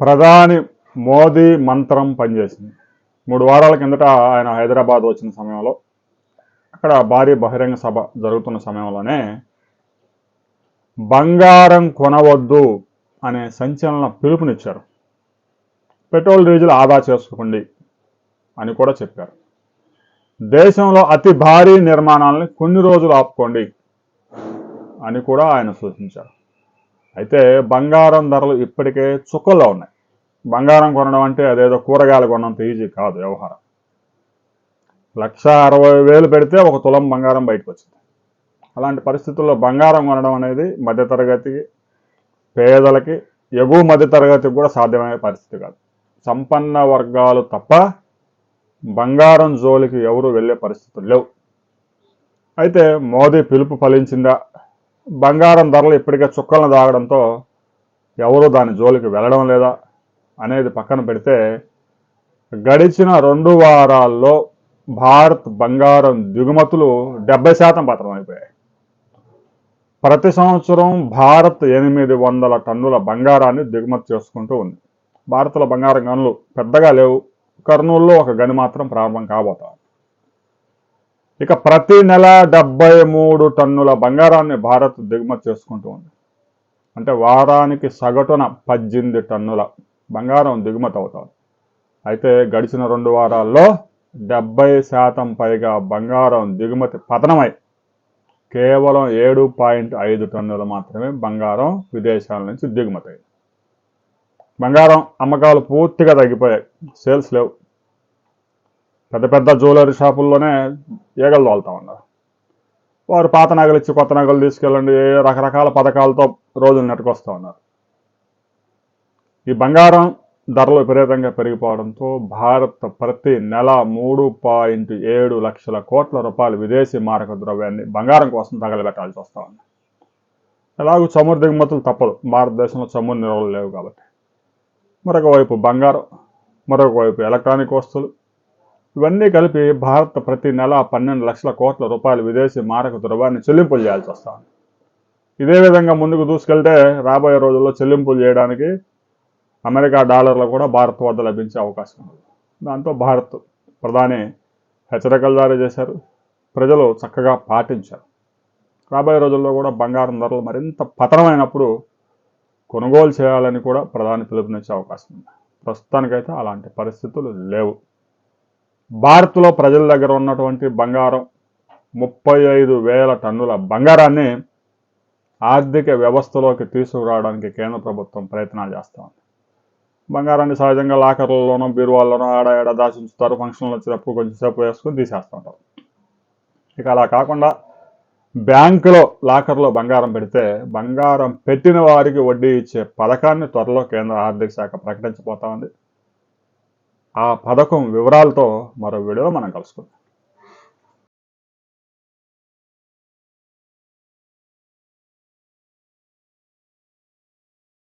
ప్రధాని మోదీ మంత్రం పనిచేసింది. 3 వారాల కిందట ఆయన హైదరాబాద్ వచ్చిన సమయంలో అక్కడ భారీ బహిరంగ సభ జరుగుతున్న సమయంలోనే బంగారం కొనవద్దు అనే సంచలన పిలుపునిచ్చారు. పెట్రోల్ డీజిల్ ఆదా చేసుకోండి అని కూడా చెప్పారు. దేశంలో అతి భారీ నిర్మాణాలను కొన్ని రోజులు ఆపుకోండి అని కూడా ఆయన సూచించారు. అయితే బంగారం ధరలు ఇప్పటికే చుక్కల్లో ఉన్నాయి. బంగారం కొనడం అంటే అదేదో కూరగాయలు కొనంత ఈజీ కాదు వ్యవహారం. 1,60,000 పెడితే 1 తులం బంగారం బయటకు వచ్చింది. అలాంటి పరిస్థితుల్లో బంగారం కొనడం అనేది మధ్యతరగతికి, పేదలకి, ఎగువ మధ్యతరగతికి కూడా సాధ్యమయ్యే పరిస్థితి కాదు. సంపన్న వర్గాలు తప్ప బంగారం జోలికి ఎవరు వెళ్ళే పరిస్థితులు లేవు. అయితే మోదీ పిలుపు ఫలించిందా? బంగారం ధరలు ఇప్పటికే చుక్కలను దాగడంతో ఎవరు దాని జోలికి వెళ్ళడం లేదా అనేది పక్కన పెడితే, గడిచిన 2 వారాల్లో భారత్ బంగారం దిగుమతులు 70% పతనమైపోయాయి. ప్రతి సంవత్సరం భారత్ 800 టన్నుల బంగారాన్ని దిగుమతి చేసుకుంటూ ఉంది. భారత్లో బంగారం గనులు పెద్దగా లేవు. కర్నూలులో ఒక గని మాత్రం ప్రారంభం కాబోతోంది. ఇక ప్రతి నెల 73 టన్నుల బంగారాన్ని భారత్ దిగుమతి చేసుకుంటూ ఉంది. అంటే వారానికి సగటున 18 టన్నుల బంగారం దిగుమతి అవుతుంది. అయితే గడిచిన 2 వారాల్లో 70% పైగా బంగారం దిగుమతి పతనమై కేవలం 7.5 టన్నులు మాత్రమే బంగారం విదేశాల నుంచి దిగుమతి అయింది. బంగారం అమ్మకాలు పూర్తిగా తగ్గిపోయాయి. సేల్స్ లేవు. పెద్ద పెద్ద జ్యువెలరీ షాపుల్లోనే ఈగలు తోలుతా ఉన్నారు. వారు పాత నగలు ఇచ్చి కొత్త నగలు తీసుకెళ్ళండి, రకరకాల పథకాలతో రోజులు నెట్టుకొస్తూ ఉన్నారు. ఈ బంగారం ధరలు విపరీతంగా పెరిగిపోవడంతో భారత్ ప్రతి నెల 3.7 లక్షల కోట్ల రూపాయలు విదేశీ మారక ద్రవ్యాన్ని బంగారం కోసం తగలబెట్టాల్సి వస్తూ ఉంది. ఎలాగూ చమురు దిగుమతులు తప్పదు. భారతదేశంలో చమురు నిల్వలు లేవు కాబట్టి. మరొక వైపు బంగారం, మరొక వైపు ఎలక్ట్రానిక్ వస్తువులు, ఇవన్నీ కలిపి భారత్ ప్రతి నెల 12 లక్షల కోట్ల రూపాయలు విదేశీ మారక ద్రవ్యాన్ని చెల్లింపులు చేయాల్సి వస్తుంది. ఇదే విధంగా ముందుకు దూసుకెళ్తే రాబోయే రోజుల్లో చెల్లింపులు చేయడానికి అమెరికా డాలర్లు కూడా భారత్ వద్ద లభించే అవకాశం ఉంది. దాంతో భారత్ ప్రధాని హెచ్చరికలు జారీ చేశారు. ప్రజలు చక్కగా పాటించారు. రాబోయే రోజుల్లో కూడా బంగారం ధరలు మరింత పతనమైనప్పుడు కొనుగోలు చేయాలని కూడా ప్రధాని పిలుపునిచ్చే అవకాశం ఉంది. ప్రస్తుతానికైతే అలాంటి పరిస్థితులు లేవు. భారత్లో ప్రజల దగ్గర ఉన్నటువంటి బంగారం 35,000 టన్నుల బంగారాన్ని ఆర్థిక వ్యవస్థలోకి తీసుకురావడానికి కేంద్ర ప్రభుత్వం ప్రయత్నాలు చేస్తూ ఉంది. బంగారాన్ని సహజంగా లాకర్లలోనో, బీరువాల్లోనో ఆడ దాచి ఉంచుతారు. ఫంక్షన్లు వచ్చినప్పుడు కొంచెం సేపు వేసుకొని తీసేస్తూ ఉంటారు. ఇక అలా కాకుండా బ్యాంకులో లాకర్లో బంగారం పెడితే బంగారం పెట్టిన వారికి వడ్డీ ఇచ్చే పథకాన్ని త్వరలో కేంద్ర ఆర్థిక శాఖ ప్రకటించబోతా ఉంది. ఆ పథకం వివరాలతో మరో వీడియోలో మనం కలుసుకుందాం.